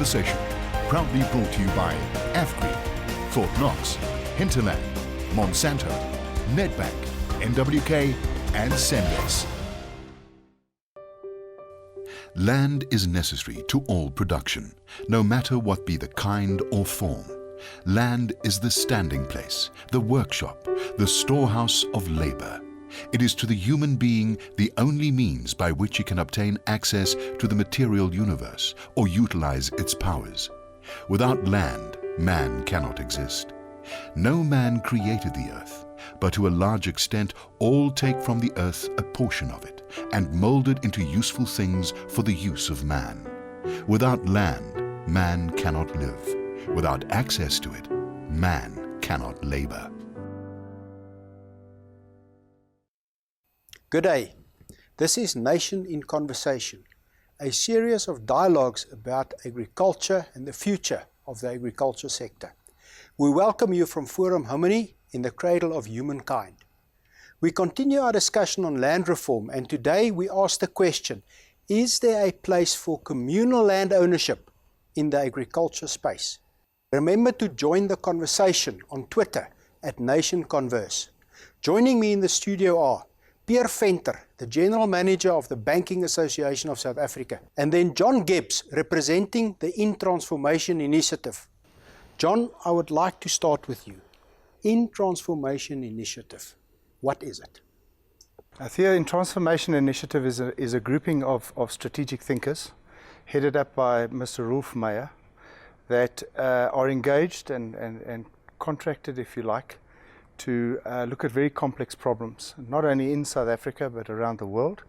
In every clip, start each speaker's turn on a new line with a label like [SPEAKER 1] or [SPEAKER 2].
[SPEAKER 1] Conversation, proudly brought to you by AFGRI, Fort Knox, Hinterland, Monsanto, Nedbank, NWK and Sendes. Land is necessary to all production, no matter what be the kind or form. Land is the standing place, the workshop, the storehouse of labor. It is to the human being the only means by which he can obtain access to the material universe or utilize its powers. Without land, man cannot exist. No man created the earth, but to a large extent all take from the earth a portion of it and mold it into useful things for the use of man. Without land, man cannot live. Without access to it, man cannot labor.
[SPEAKER 2] Good day. This is Nation in Conversation, a series of dialogues about agriculture and the future of the agriculture sector. We welcome you from Forum Homini in the cradle of humankind. We continue our discussion on land reform, and today we ask the question, is there a place for communal land ownership in the agriculture space? Remember to join the conversation on Twitter at Nation Converse. Joining me in the studio are Pierre Venter, the General Manager of the Banking Association of South Africa, and then John Gibbs, representing the In Transformation Initiative. John, I would like to start with you. In Transformation Initiative, what is it?
[SPEAKER 3] The In Transformation Initiative is a grouping of strategic thinkers headed up by Mr. Rolf Meyer that are engaged and contracted, if you like, to look at very complex problems, not only in South Africa but around the world.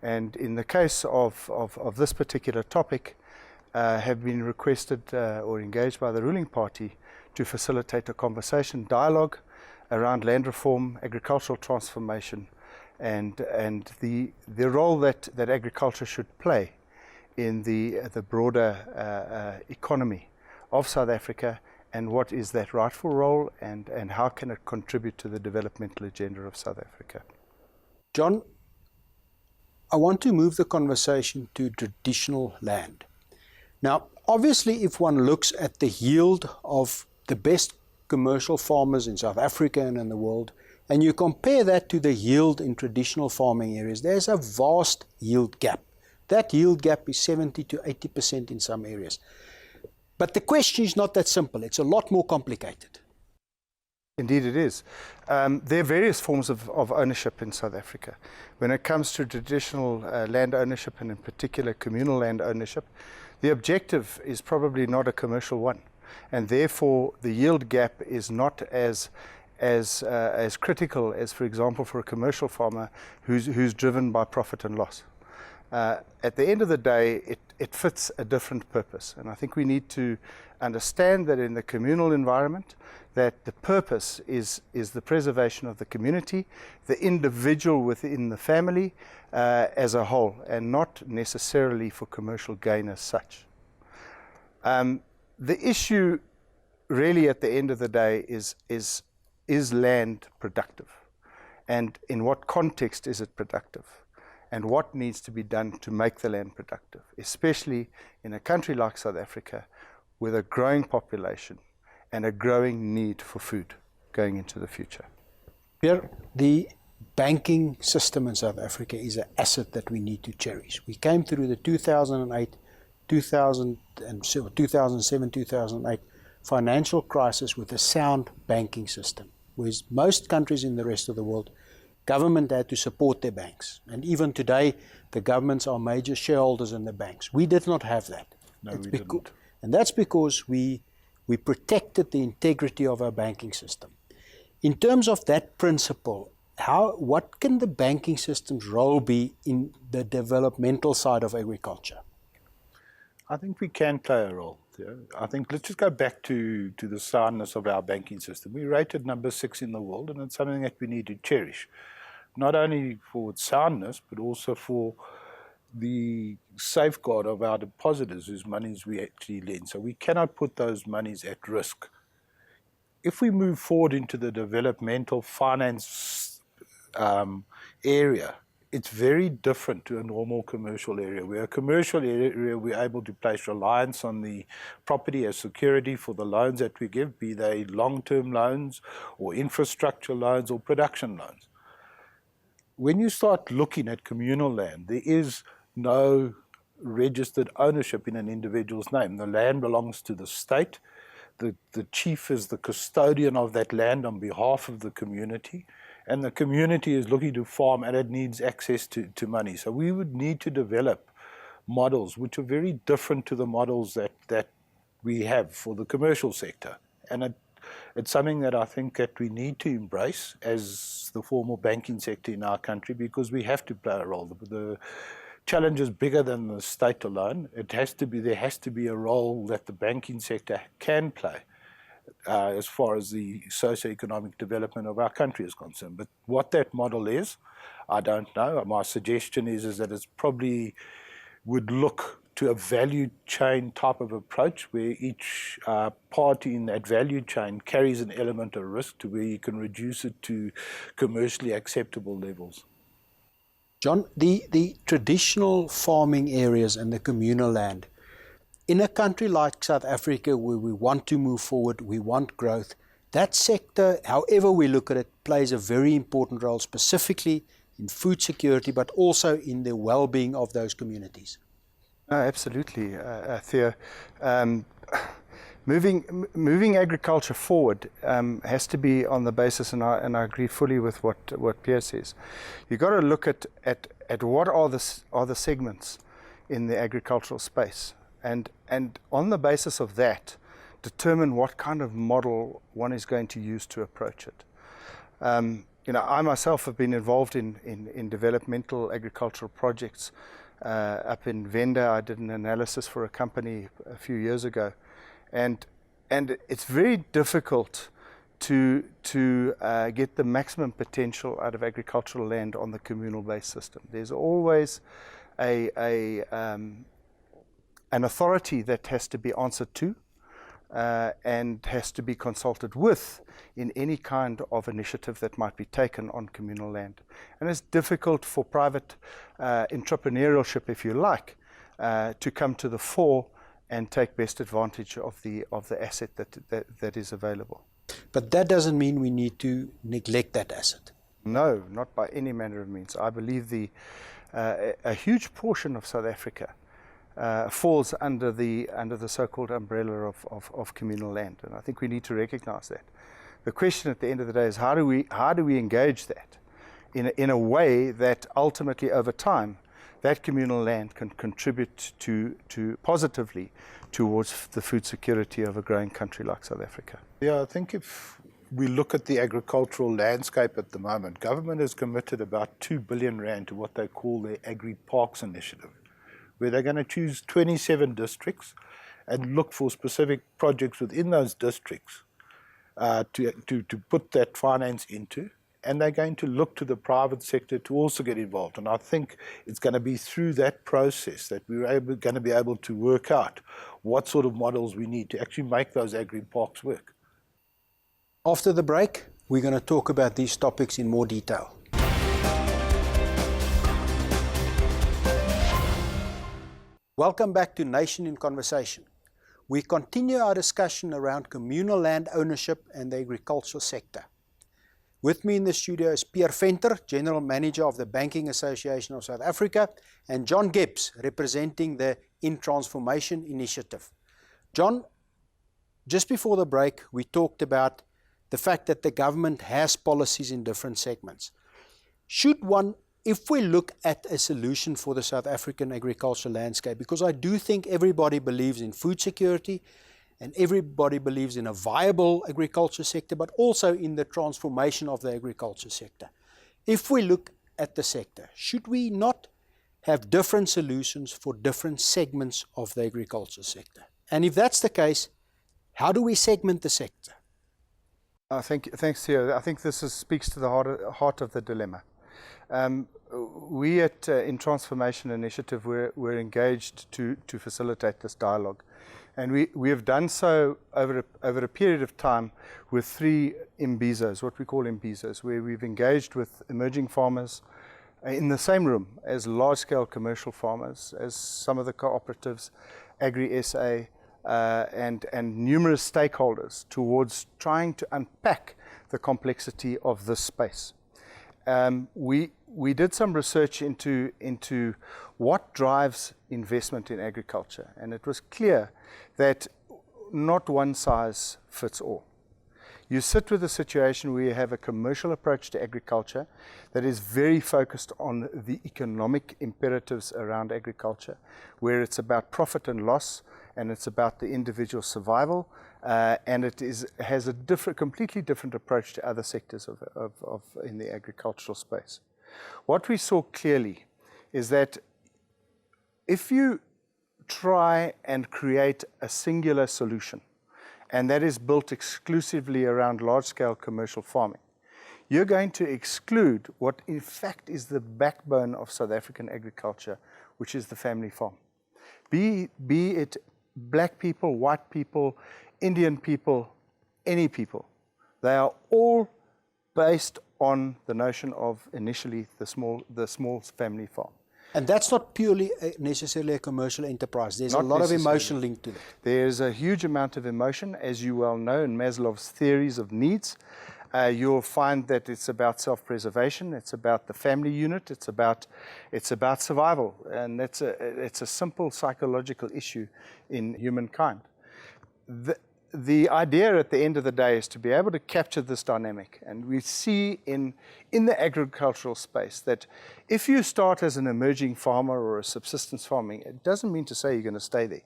[SPEAKER 3] And in the case of this particular topic, have been requested or engaged by the ruling party to facilitate a conversation, dialogue around land reform, agricultural transformation, and the role that agriculture should play in the broader economy of South Africa, and what is that rightful role, and how can it contribute to the developmental agenda of South Africa.
[SPEAKER 2] John, I want to move the conversation to traditional land. Now, obviously, if one looks at the yield of the best commercial farmers in South Africa and in the world, and you compare that to the yield in traditional farming areas, there's a vast yield gap. That yield gap is 70 to 80% in some areas. But the question is not that simple. It's a lot more complicated.
[SPEAKER 3] Indeed it is. There are various forms of ownership in South Africa. When it comes to traditional land ownership, and in particular communal land ownership, the objective is probably not a commercial one. And therefore the yield gap is not as critical as, for example, for a commercial farmer who's driven by profit and loss. At the end of the day, it fits a different purpose. And I think we need to understand that in the communal environment, that the purpose is the preservation of the community, the individual within the family as a whole, and not necessarily for commercial gain as such. The issue really at the end of the day is land productive? And in what context is it productive? And what needs to be done to make the land productive, especially in a country like South Africa with a growing population and a growing need for food going into the future.
[SPEAKER 2] Pierre, the banking system in South Africa is an asset that we need to cherish. We came through the 2007, 2008 financial crisis with a sound banking system, whereas most countries in the rest of the world, government had to support their banks. And even today, the governments are major shareholders in the banks. We did not have that.
[SPEAKER 3] No, we didn't.
[SPEAKER 2] And that's because we protected the integrity of our banking system. In terms of that principle, what can the banking system's role be in the developmental side of agriculture?
[SPEAKER 4] I think we can play a role. I think let's just go back to the soundness of our banking system. We rated number 6 in the world, and it's something that we need to cherish, not only for its soundness, but also for the safeguard of our depositors whose monies we actually lend. So we cannot put those monies at risk. If we move forward into the developmental finance area, it's very different to a normal commercial area. Where a commercial area, we're able to place reliance on the property as security for the loans that we give, be they long-term loans or infrastructure loans or production loans. When you start looking at communal land, there is no registered ownership in an individual's name. The land belongs to the state. The chief is the custodian of that land on behalf of the community, and the community is looking to farm and it needs access to money. So we would need to develop models which are very different to the models that we have for the commercial sector. And it's something that I think that we need to embrace as the formal banking sector in our country, because we have to play a role. The challenge is bigger than the state alone. There has to be a role that the banking sector can play as far as the socio-economic development of our country is concerned. But what that model is, I don't know. My suggestion is that it's probably would look to a value chain type of approach, where each party in that value chain carries an element of risk to where you can reduce it to commercially acceptable levels.
[SPEAKER 2] John, the traditional farming areas and the communal land, in a country like South Africa where we want to move forward, we want growth, that sector, however we look at it, plays a very important role, specifically in food security, but also in the well-being of those communities.
[SPEAKER 3] No, absolutely, Theo. Moving agriculture forward has to be on the basis, and I agree fully with what Pierre says. You've got to look at what are the segments in the agricultural space, and on the basis of that, determine what kind of model one is going to use to approach it. I myself have been involved in developmental agricultural projects. Up in Venda, I did an analysis for a company a few years ago, and it's very difficult to get the maximum potential out of agricultural land on the communal-based system. There's always an authority that has to be answered to and has to be consulted with in any kind of initiative that might be taken on communal land. And it's difficult for private entrepreneurship, if you like, to come to the fore and take best advantage of the asset that is available.
[SPEAKER 2] But that doesn't mean we need to neglect that asset.
[SPEAKER 3] No, not by any manner of means. I believe a huge portion of South Africa falls under the so-called umbrella of communal land, and I think we need to recognize that. The question at the end of the day is how do we engage that in a way that ultimately over time that communal land can contribute to positively towards the food security of a growing country like South Africa.
[SPEAKER 4] Yeah, I think if we look at the agricultural landscape at the moment, government has committed about 2 billion rand to what they call their Agri-Parks initiative, where they're going to choose 27 districts and look for specific projects within those districts to put that finance into, and they're going to look to the private sector to also get involved. And I think it's going to be through that process that we're going to be able to work out what sort of models we need to actually make those agri-parks work.
[SPEAKER 2] After the break, we're going to talk about these topics in more detail. Welcome back to Nation in Conversation. We continue our discussion around communal land ownership and the agricultural sector. With me in the studio is Pierre Venter, General Manager of the Banking Association of South Africa, and John Gibbs, representing the In Transformation Initiative. John, just before the break, we talked about the fact that the government has policies in different segments. If we look at a solution for the South African agricultural landscape, because I do think everybody believes in food security and everybody believes in a viable agriculture sector, but also in the transformation of the agriculture sector. If we look at the sector, should we not have different solutions for different segments of the agriculture sector? And if that's the case, how do we segment the sector?
[SPEAKER 3] Thanks, Theo. I think this speaks to the heart of the dilemma. We at In Transformation Initiative, we're engaged to facilitate this dialogue. And we have done so over a period of time with 3 imbizos, what we call imbizos, where we've engaged with emerging farmers, in the same room as large-scale commercial farmers, as some of the cooperatives, Agri-SA, and numerous stakeholders towards trying to unpack the complexity of this space. We did some research into what drives investment in agriculture, and it was clear that not one size fits all. You sit with a situation where you have a commercial approach to agriculture that is very focused on the economic imperatives around agriculture, where it's about profit and loss, and it's about the individual survival, and it has a completely different approach to other sectors in the agricultural space. What we saw clearly is that if you try and create a singular solution, and that is built exclusively around large-scale commercial farming, you're going to exclude what in fact is the backbone of South African agriculture, which is the family farm. Be it black people, white people, Indian people, any people. They are all based on the notion of initially the small family farm.
[SPEAKER 2] And that's not purely necessarily a commercial enterprise. There's a lot of emotion linked to that.
[SPEAKER 3] There's a huge amount of emotion, as you well know, in Maslow's theories of needs. You'll find that it's about self-preservation, it's about the family unit, it's about survival, and it's a simple psychological issue in humankind. The idea at the end of the day is to be able to capture this dynamic, and we see in the agricultural space that if you start as an emerging farmer or a subsistence farming, it doesn't mean to say you're going to stay there.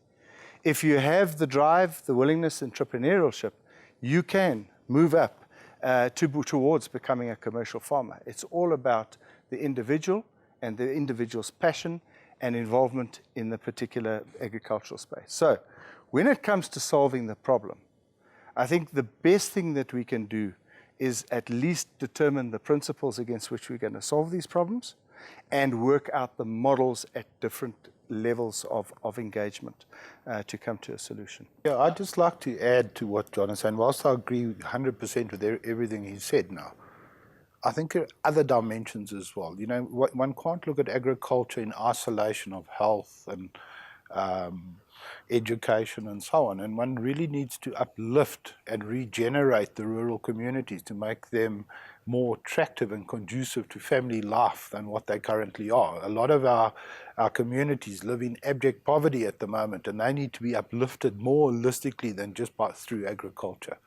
[SPEAKER 3] If you have the drive, the willingness, entrepreneurship, you can move up towards becoming a commercial farmer. It's all about the individual and the individual's passion and involvement in the particular agricultural space. So, when it comes to solving the problem, I think the best thing that we can do is at least determine the principles against which we're going to solve these problems and work out the models at different levels of engagement to come to a solution.
[SPEAKER 4] Yeah, I'd just like to add to what John is saying. Whilst I agree 100% with everything he said now, I think there are other dimensions as well. You know, one can't look at agriculture in isolation of health and education and so on, and one really needs to uplift and regenerate the rural communities to make them more attractive and conducive to family life than what they currently are. A lot of our communities live in abject poverty at the moment, and they need to be uplifted more holistically than just through agriculture.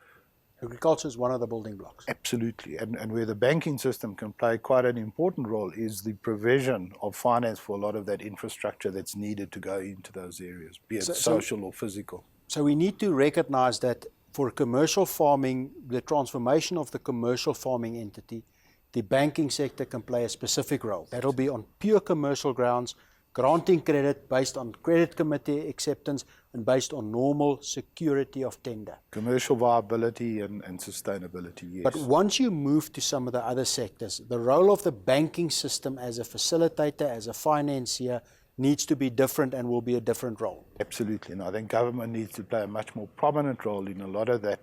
[SPEAKER 2] Agriculture is one of the building blocks.
[SPEAKER 4] Absolutely, and where the banking system can play quite an important role is the provision of finance for a lot of that infrastructure that's needed to go into those areas, be it social or physical.
[SPEAKER 2] So we need to recognize that for commercial farming, the transformation of the commercial farming entity, the banking sector can play a specific role. That'll be on pure commercial grounds, granting credit based on credit committee acceptance and based on normal security of tender.
[SPEAKER 4] Commercial viability and sustainability, yes.
[SPEAKER 2] But once you move to some of the other sectors, the role of the banking system as a facilitator, as a financier, needs to be different and will be a different role.
[SPEAKER 4] Absolutely, and I think government needs to play a much more prominent role in a lot of that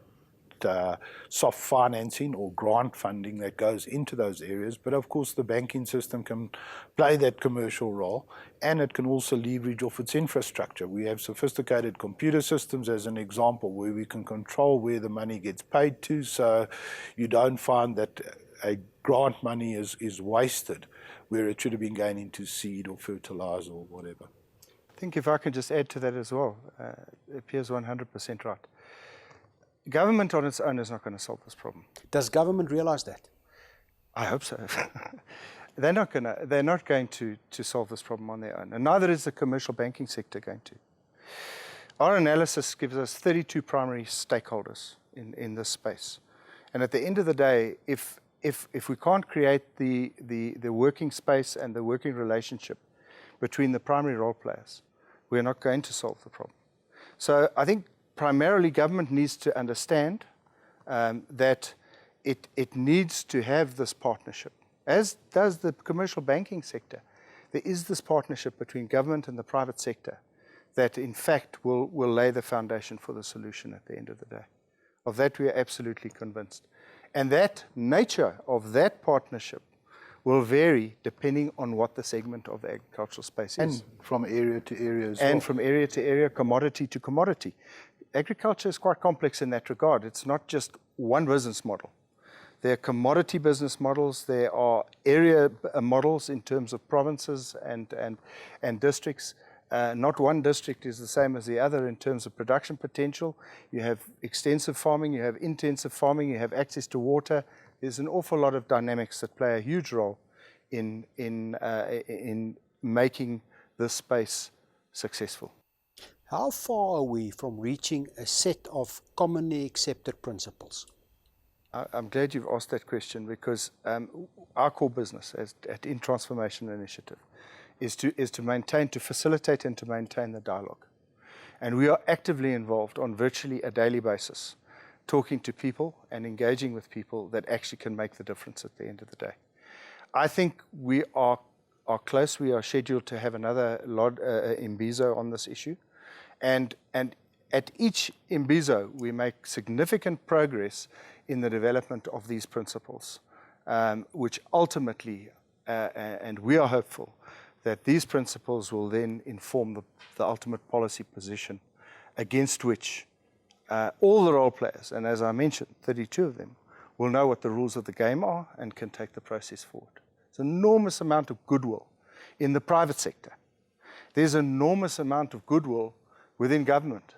[SPEAKER 4] soft financing or grant funding that goes into those areas. But of course the banking system can play that commercial role, and it can also leverage off its infrastructure. We have sophisticated computer systems as an example where we can control where the money gets paid to, so you don't find that a grant money is wasted where it should have been going into seed or fertilizer or whatever.
[SPEAKER 3] I think if I can just add to that as well, it appears 100% right. Government on its own is not going to solve this problem.
[SPEAKER 2] Does government realize that?
[SPEAKER 3] I hope so. They're not going to solve this problem on their own, and neither is the commercial banking sector going to. Our analysis gives us 32 primary stakeholders in this space, and at the end of the day, if we can't create the working space and the working relationship between the primary role players, we're not going to solve the problem. So I think primarily government needs to understand that it needs to have this partnership, as does the commercial banking sector. There is this partnership between government and the private sector that in fact will lay the foundation for the solution at the end of the day. Of that we are absolutely convinced. And that nature of that partnership will vary depending on what the segment of the agricultural space is.
[SPEAKER 4] And from area to area as well.
[SPEAKER 3] And from area to area, commodity to commodity. Agriculture is quite complex in that regard. It's not just one business model. There are commodity business models, there are area models in terms of provinces and districts. Not one district is the same as the other in terms of production potential. You have extensive farming, you have intensive farming, you have access to water. There's an awful lot of dynamics that play a huge role in making this space successful.
[SPEAKER 2] How far are we from reaching a set of commonly accepted principles?
[SPEAKER 3] I'm glad you've asked that question because our core business at In Transformation Initiative is to maintain, to facilitate and to maintain the dialogue. And we are actively involved on virtually a daily basis, talking to people and engaging with people that actually can make the difference at the end of the day. I think we are close. We are scheduled to have another Imbizo on this issue. And at each Imbizo, we make significant progress in the development of these principles, which ultimately, and we are hopeful, that these principles will then inform the ultimate policy position against which all the role players, and as I mentioned, 32 of them, will know what the rules of the game are and can take the process forward. There's an enormous amount of goodwill in the private sector. There's an enormous amount of goodwill within government.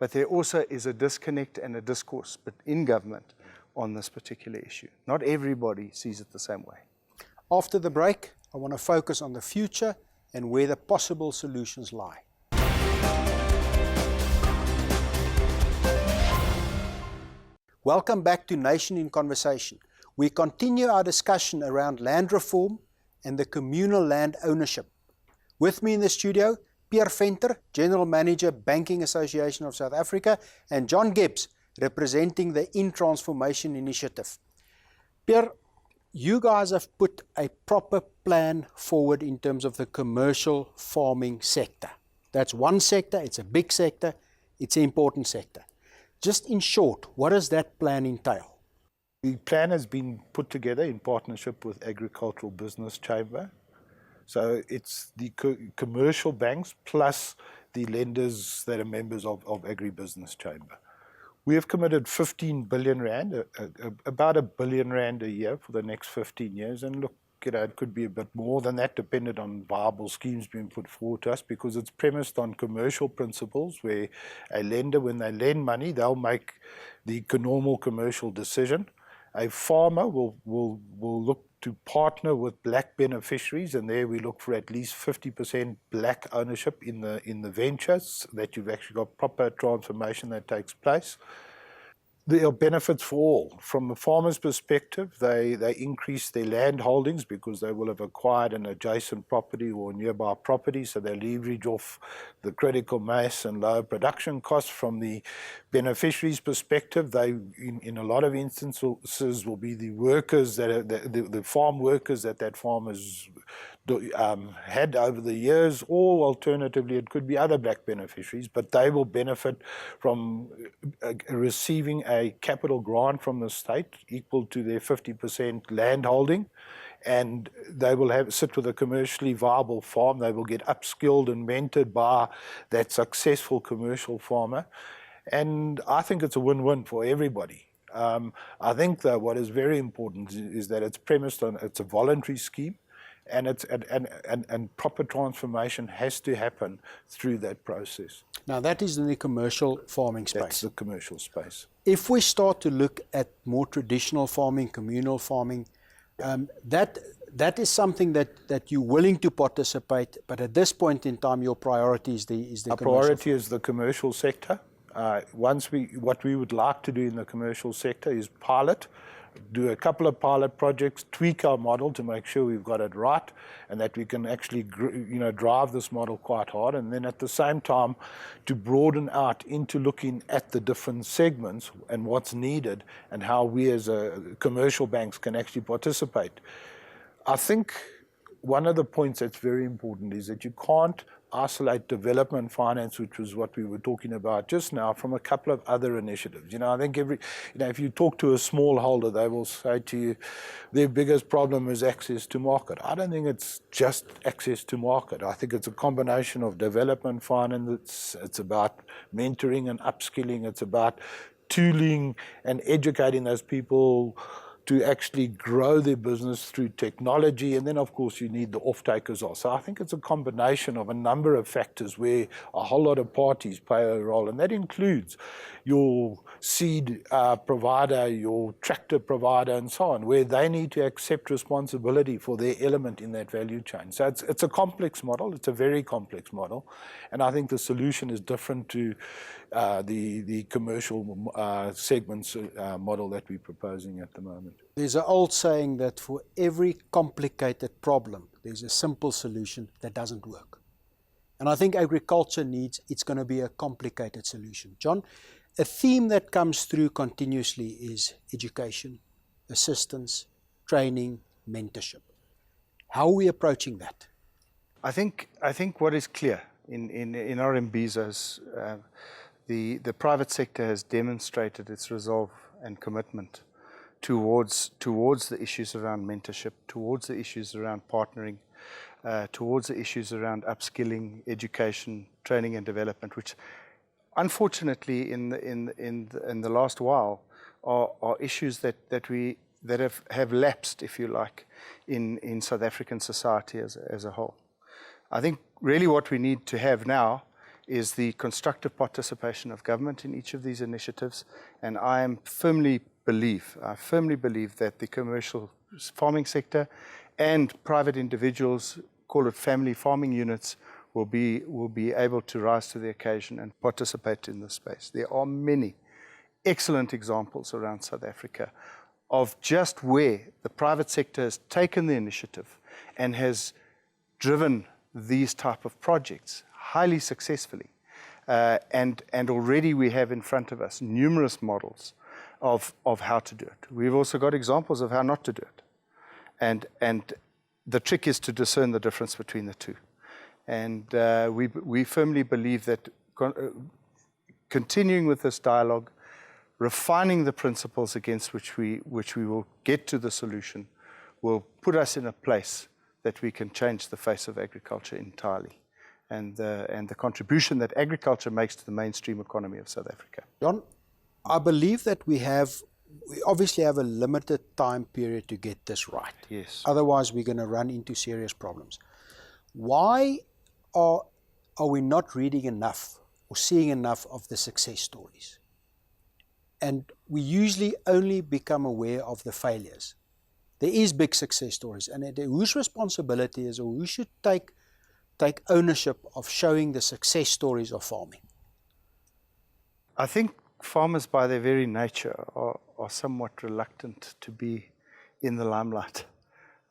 [SPEAKER 3] But there also is a disconnect and a discourse in government on this particular issue. Not everybody sees it the same way.
[SPEAKER 2] After the break, I want to focus on the future and where the possible solutions lie. Welcome back to Nation in Conversation. We continue our discussion around land reform and the communal land ownership. With me in the studio, Pierre Venter, General Manager, Banking Association of South Africa, and John Gibbs, representing the In Transformation Initiative. Pierre, you guys have put a proper plan forward in terms of the commercial farming sector. That's one sector, it's a big sector, it's an important sector. Just in short, what does that plan entail?
[SPEAKER 4] The plan has been put together in partnership with Agricultural Business Chamber. So it's the commercial banks plus the lenders that are members of Agribusiness Chamber. We have committed 15 billion rand, about R1 billion a year for the next 15 years. And look, it could be a bit more than that, depending on viable schemes being put forward to us, because it's premised on commercial principles where a lender, when they lend money, they'll make the normal commercial decision. A farmer will look to partner with black beneficiaries, and there we look for at least 50% black ownership in the ventures, that you've actually got proper transformation that takes place. There are benefits for all. From a farmer's perspective, they increase their land holdings because they will have acquired an adjacent property or nearby property, so they leverage off the critical mass and lower production costs. From the beneficiaries' perspective, they, in a lot of instances, will be the workers the farm workers that farmers had over the years, or alternatively it could be other black beneficiaries, but they will benefit from receiving a capital grant from the state equal to their 50% land holding, and they will sit with a commercially viable farm. They will get upskilled and mentored by that successful commercial farmer, and I think it's a win-win for everybody. I think that what is very important is that it's premised on, it's a voluntary scheme, and and proper transformation has to happen through that process.
[SPEAKER 2] Now that is in the commercial farming space.
[SPEAKER 4] That's the commercial space.
[SPEAKER 2] If we start to look at more traditional farming, communal farming, that is something that you're willing to participate, but at this point in time your priority is the
[SPEAKER 4] Our priority is the commercial sector. What we would like to do in the commercial sector is do a couple of pilot projects, tweak our model to make sure we've got it right, and that we can actually drive this model quite hard, and then at the same time to broaden out into looking at the different segments and what's needed and how we as commercial banks can actually participate. I think one of the points that's very important is that you can't isolate development finance, which was what we were talking about just now, from a couple of other initiatives. I think if you talk to a smallholder, they will say to you, their biggest problem is access to market. I don't think it's just access to market. I think it's a combination of development finance. It's about mentoring and upskilling. It's about tooling and educating those people to actually grow their business through technology. And then, of course, you need the off-takers also. I think it's a combination of a number of factors where a whole lot of parties play a role. And that includes your seed provider, your tractor provider, and so on, where they need to accept responsibility for their element in that value chain. So it's a complex model. It's a very complex model. And I think the solution is different to the commercial segments model that we're proposing at the moment.
[SPEAKER 2] There's an old saying that for every complicated problem, there's a simple solution that doesn't work. And I think agriculture it's going to be a complicated solution. John, a theme that comes through continuously is education, assistance, training, mentorship. How are we approaching that?
[SPEAKER 3] I think what is clear in RMBs, the private sector has demonstrated its resolve and commitment towards the issues around mentorship, towards the issues around partnering, towards the issues around upskilling, education, training and development, which unfortunately in the last while are issues that have lapsed, if you like, in South African society as a whole. I think really what we need to have now is the constructive participation of government in each of these initiatives, and I firmly believe that the commercial farming sector and private individuals, call it family farming units, will be able to rise to the occasion and participate in this space. There are many excellent examples around South Africa of just where the private sector has taken the initiative and has driven these type of projects highly successfully. And already we have in front of us numerous models of how to do it. We've also got examples of how not to do it. And the trick is to discern the difference between the two. And we firmly believe that continuing with this dialogue, refining the principles against which we will get to the solution, will put us in a place that we can change the face of agriculture entirely, and the contribution that agriculture makes to the mainstream economy of South Africa.
[SPEAKER 2] John, I believe that we obviously have a limited time period to get this right.
[SPEAKER 3] Yes.
[SPEAKER 2] Otherwise, we're going to run into serious problems. Why are we not reading enough or seeing enough of the success stories? And we usually only become aware of the failures. There is big success stories, and whose responsibility is, or who should take ownership of showing the success stories of farming?
[SPEAKER 3] I think farmers by their very nature are somewhat reluctant to be in the limelight.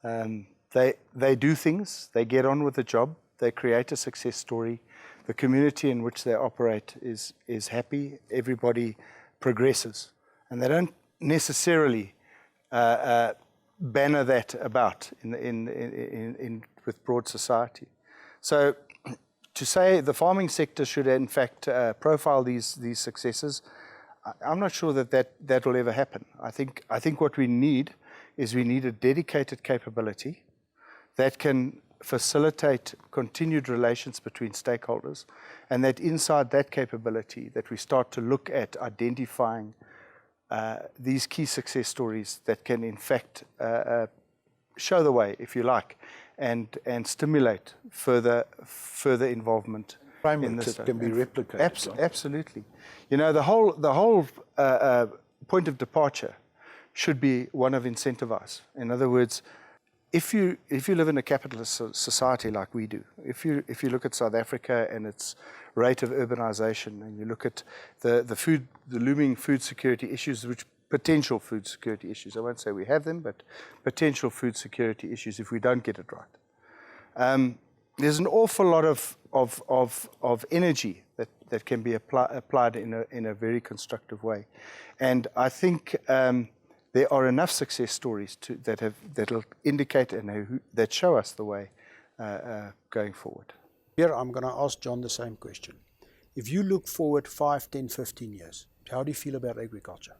[SPEAKER 3] They do things, they get on with the job, they create a success story. The community in which they operate is happy, everybody progresses. And they don't necessarily banner that about with broad society. So to say the farming sector should in fact profile these successes, I'm not sure that will ever happen. I think what we need is a dedicated capability that can facilitate continued relations between stakeholders, and that inside that capability that we start to look at identifying these key success stories that can in fact show the way, if you like, and stimulate further involvement in this.
[SPEAKER 4] That can be replicated.
[SPEAKER 3] Absolutely. The whole point of departure should be one of incentivize. In other words, if you live in a capitalist society like we do, if you look at South Africa and its rate of urbanization, and you look at the looming food security issues, potential food security issues, I won't say we have them, but potential food security issues if we don't get it right. There's an awful lot of energy that can be applied in a very constructive way, and I think there are enough success stories that'll indicate and that show us the way going forward.
[SPEAKER 2] Here, I'm going to ask John the same question. If you look forward 5, 10, 15 years, how do you feel about agriculture?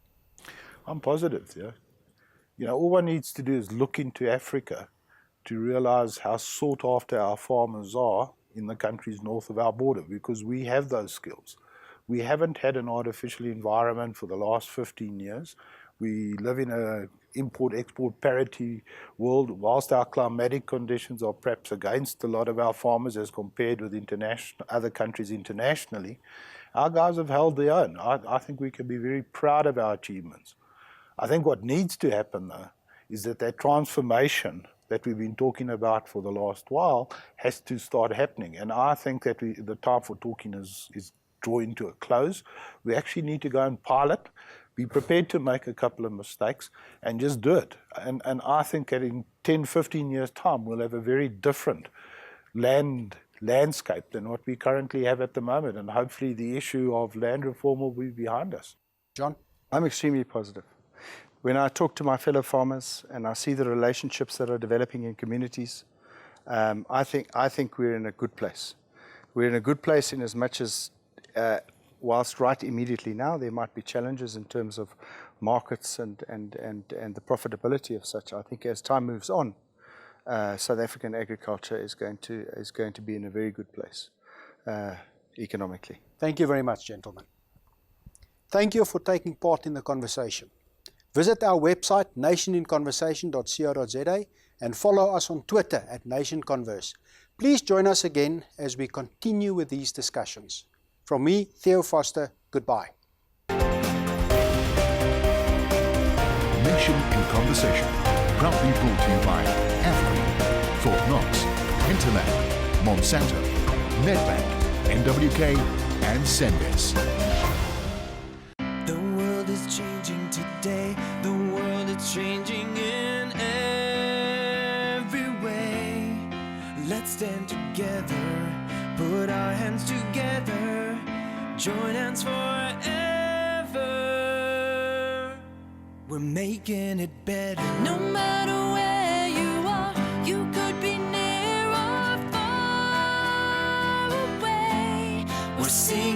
[SPEAKER 4] I'm positive, yeah. You know, all one needs to do is look into Africa to realize how sought after our farmers are in the countries north of our border, because we have those skills. We haven't had an artificial environment for the last 15 years. We live in an import-export parity world. Whilst our climatic conditions are perhaps against a lot of our farmers as compared with other countries internationally, our guys have held their own. I think we can be very proud of our achievements. I think what needs to happen, though, is that transformation that we've been talking about for the last while has to start happening. And I think that the time for talking is drawing to a close. We actually need to go and pilot, be prepared to make a couple of mistakes, and just do it. And I think that in 10, 15 years' time, we'll have a very different landscape than what we currently have at the moment. And hopefully the issue of land reform will be behind us.
[SPEAKER 2] John?
[SPEAKER 3] I'm extremely positive. When I talk to my fellow farmers and I see the relationships that are developing in communities, I think we're in a good place. We're in a good place in as much as, whilst right immediately now, there might be challenges in terms of markets and the profitability of such. I think as time moves on, South African agriculture is going to be in a very good place economically.
[SPEAKER 2] Thank you very much, gentlemen. Thank you for taking part in the conversation. Visit our website, nationinconversation.co.za, and follow us on Twitter at NationConverse. Please join us again as we continue with these discussions. From me, Theo Foster, goodbye.
[SPEAKER 1] Nation in Conversation, proudly brought to you by AFGRI, Fort Knox, Hinterland, Monsanto, Nedbank, NWK, and Sendes.
[SPEAKER 5] The world is changing today. The world is changing in every way. Let's stand together, put our hands together, join hands forever. We're making it better. No matter where you are, you could be near or far away. We're seeing